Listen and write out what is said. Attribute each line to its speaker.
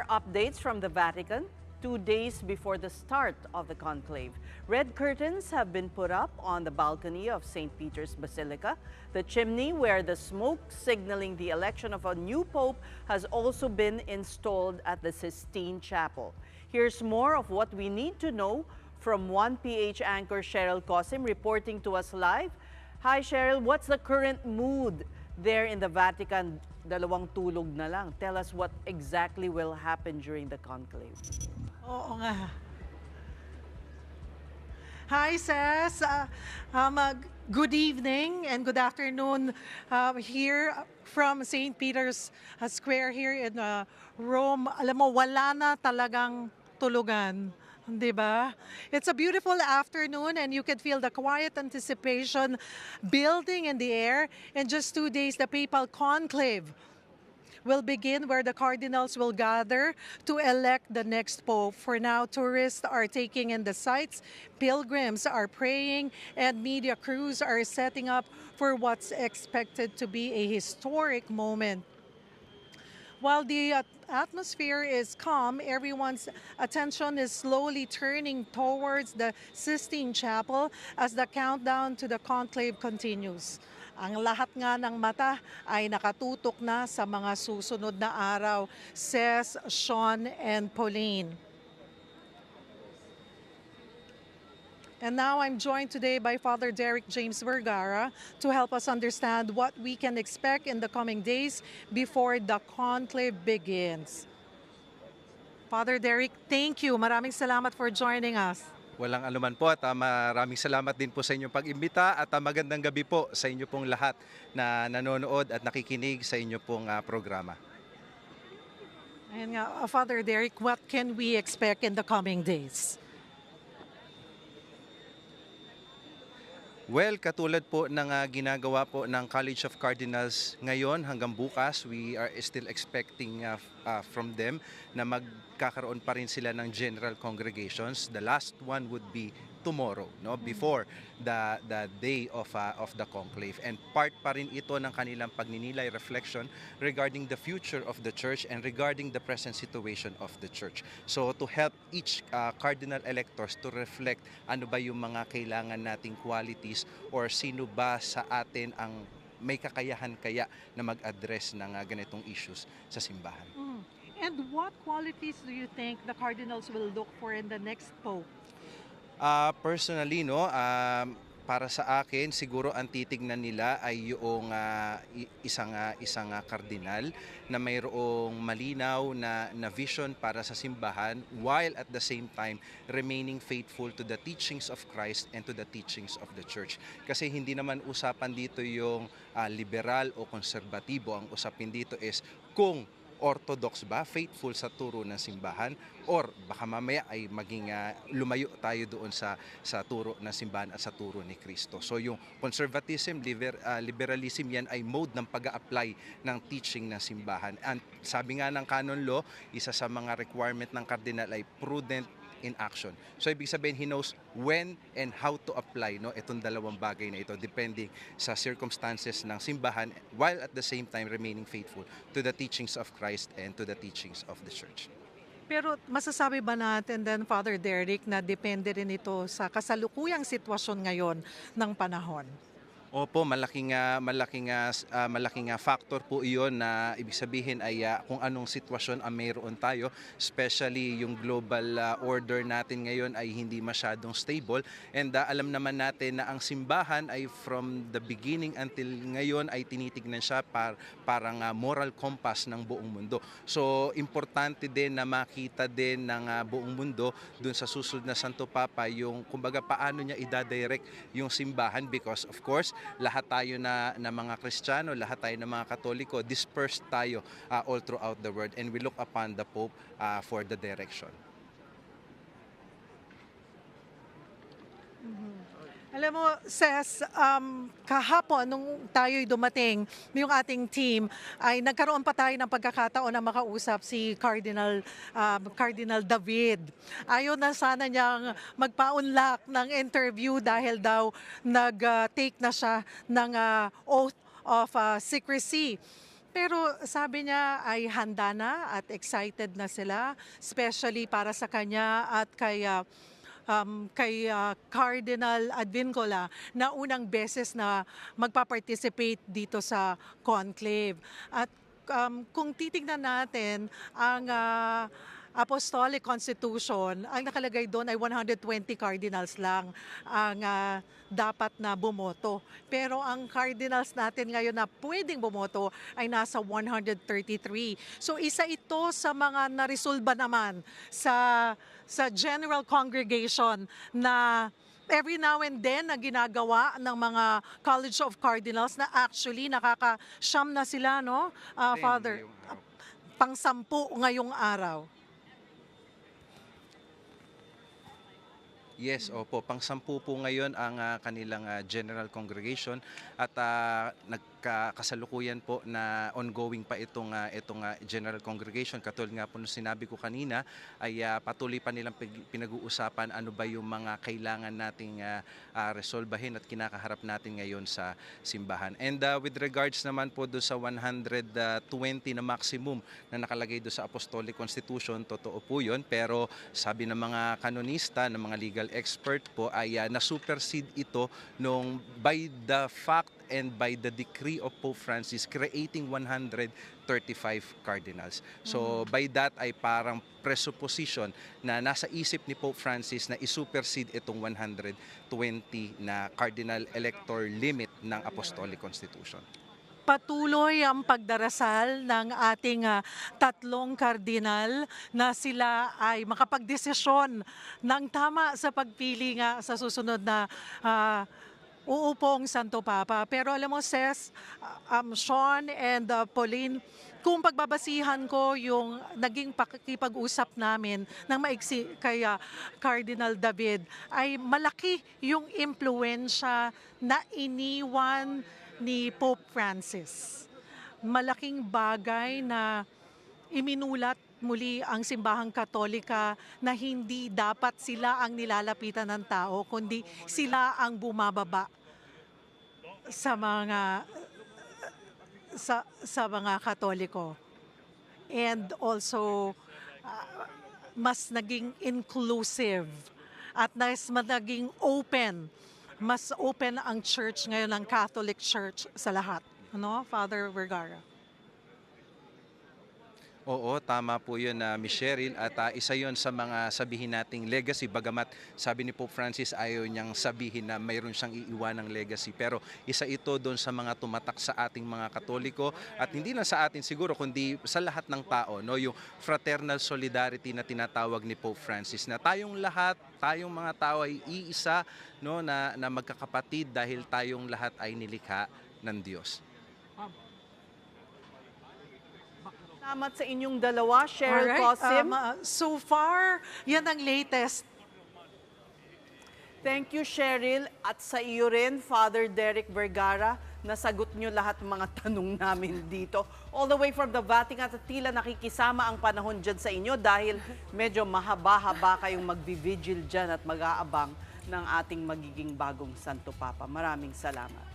Speaker 1: more updates from the Vatican. 2 days before the start of the conclave, red curtains have been put up on the balcony of St. Peter's Basilica. The chimney where the smoke signaling the election of a new pope has also been installed at the Sistine Chapel. Here's more of what we need to know from 1PH anchor Cheryl Cosim reporting to us live. Hi Cheryl, what's the current mood there in the Vatican? Dalawang tulog na lang. Tell us what exactly will happen during the conclave.
Speaker 2: Oo nga. Hi, Ses. Good evening and good afternoon here from St. Peter's Square here in Rome. Alam mo, wala na talagang tulugan. Diba? It's a beautiful afternoon and you can feel the quiet anticipation building in the air. In just 2 days, the papal conclave will begin where the cardinals will gather to elect the next pope. For now, tourists are taking in the sights, pilgrims are praying, and media crews are setting up for what's expected to be a historic moment. While the atmosphere is calm, everyone's attention is slowly turning towards the Sistine Chapel as the countdown to the conclave continues. Ang lahat nga ng mata ay nakatutok na sa mga susunod na araw, says Sean and Pauline. And now I'm joined today by Father Derek James Vergara to help us understand what we can expect in the coming days before the conclave begins. Father Derek, thank you. Maraming salamat for joining us.
Speaker 3: Walang anuman po at maraming salamat din po sa inyong pag-imbita at magandang gabi po sa inyo pong lahat na nanonood at nakikinig sa inyo pong programa.
Speaker 2: Ayan nga, Father Derek, what can we expect in the coming days?
Speaker 3: Well, katulad po ng ginagawa po ng College of Cardinals ngayon hanggang bukas, we are still expecting from them na magkakaroon pa rin sila ng general congregations. The last one would be tomorrow, no, before the day of the conclave, and part pa rin ito ng kanilang pagninilay reflection regarding the future of the church and regarding the present situation of the church. So to help each cardinal electors to reflect ano ba yung mga kailangan nating qualities or sino ba sa atin ang may kakayahan kaya na mag-address ng ganitong issues sa simbahan.
Speaker 2: And what qualities do you think the cardinals will look for in the next pope?
Speaker 3: Personally, no, para sa akin, siguro ang titignan nila ay yung isang kardinal na mayroong malinaw na vision para sa simbahan while at the same time remaining faithful to the teachings of Christ and to the teachings of the church. Kasi hindi naman usapan dito yung liberal o konserbatibo. Ang usapin dito is kung orthodox ba, faithful sa turo ng simbahan, or baka mamaya ay maging lumayo tayo doon sa turo ng simbahan at sa turo ni Kristo. So yung conservatism, liberalism, yan ay mode ng pag-a-apply ng teaching ng simbahan. And sabi nga ng canon law, isa sa mga requirement ng cardinal ay prudent in action. So ibig sabihin, he knows when and how to apply, no, itong dalawang bagay na ito depending sa circumstances ng simbahan while at the same time remaining faithful to the teachings of Christ and to the teachings of the church.
Speaker 2: Pero masasabi ba natin then, Father Derek, na depende rin ito sa kasalukuyang sitwasyon ngayon ng panahon?
Speaker 3: Opo, malaking factor po iyon na ibig sabihin ay kung anong sitwasyon ang mayroon tayo, especially yung global order natin ngayon ay hindi masyadong stable, and alam naman natin na ang simbahan ay from the beginning until ngayon ay tinitignan siya parang moral compass ng buong mundo. So importante din na makita din ng buong mundo dun sa susunod na Santo Papa yung kumbaga paano niya i-direct yung simbahan, because of course lahat tayo na mga Kristiyano, lahat tayo na mga Katoliko, dispersed tayo all throughout the world, and we look upon the Pope for the direction.
Speaker 2: Alam mo, Ses, kahapon nung tayo'y dumating, yung ating team, ay nagkaroon pa tayo ng pagkakataon na makausap si Cardinal David. Ayaw na sana niyang magpa-unlock ng interview dahil daw nag-take na siya ng oath of secrecy. Pero sabi niya ay handa na at excited na sila, especially para sa kanya at kay Cardinal Advincula na unang beses na magpa-participate dito sa conclave. At kung titignan natin ang Apostolic Constitution, ang nakalagay doon ay 120 cardinals lang ang dapat na bumoto. Pero ang cardinals natin ngayon na pwedeng bumoto ay nasa 133. So isa ito sa mga naresolba naman sa General Congregation na every now and then na ginagawa ng mga College of Cardinals na actually nakakasyam na sila, no, Father?
Speaker 3: ngayong araw.
Speaker 2: Pang-sampu ngayong araw.
Speaker 3: Yes, opo. Pang-sampu po ngayon ang kanilang General Congregation at nagkakasalukuyan po na ongoing pa itong General Congregation. Katulad nga po nung sinabi ko kanina ay patuloy pa nilang pinag-uusapan ano ba yung mga kailangan nating resolbahin at kinakaharap natin ngayon sa simbahan. And with regards naman po do sa 120 na maximum na nakalagay do sa Apostolic Constitution, totoo po yun. Pero sabi ng mga kanonista, ng mga legal expert po ay na-supersede ito nung by the fact and by the decree of Pope Francis creating 135 cardinals. So by that ay parang presupposition na nasa isip ni Pope Francis na isupersede itong 120 na cardinal elector limit ng Apostolic Constitution.
Speaker 2: Patuloy ang pagdarasal ng ating tatlong kardinal na sila ay makapagdesisyon ng tama sa pagpili nga sa susunod na uupong Santo Papa. Pero alam mo, Ses, Sean and Pauline, kung pagbabasihan ko yung naging pakikipag-usap namin ng maiksi kay Cardinal David, ay malaki yung impluensya na iniwan ni Pope Francis. Malaking bagay na iminulat muli ang simbahang Katolika na hindi dapat sila ang nilalapitan ng tao, kundi sila ang bumababa sa mga Katoliko. And also, mas naging inclusive at mas naging open. Mas open ang church ngayon, ang Catholic Church sa lahat. Ano, Father Vergara?
Speaker 3: Oo, tama po yun, Miss Cheryl. At isa yun sa mga sabihin nating legacy. Bagamat sabi ni Pope Francis ayaw niyang sabihin na mayroon siyang iiwanang legacy. Pero isa ito doon sa mga tumatak sa ating mga Katoliko. At hindi lang sa atin siguro, kundi sa lahat ng tao. No? Yung fraternal solidarity na tinatawag ni Pope Francis. Na tayong lahat, tayong mga tao ay iisa, no? na magkakapatid dahil tayong lahat ay nilikha ng Diyos.
Speaker 1: Salamat sa inyong dalawa, Cheryl
Speaker 2: Alright,
Speaker 1: Cosim.
Speaker 2: so far, yan ang latest.
Speaker 1: Thank you, Cheryl. At sa iyo rin, Father Derek Vergara, nasagot nyo lahat ng mga tanong namin dito. All the way from the Vatican at tila nakikisama ang panahon dyan sa inyo dahil medyo mahaba-haba kayong magvi-vigil dyan at mag-aabang ng ating magiging bagong Santo Papa. Maraming salamat.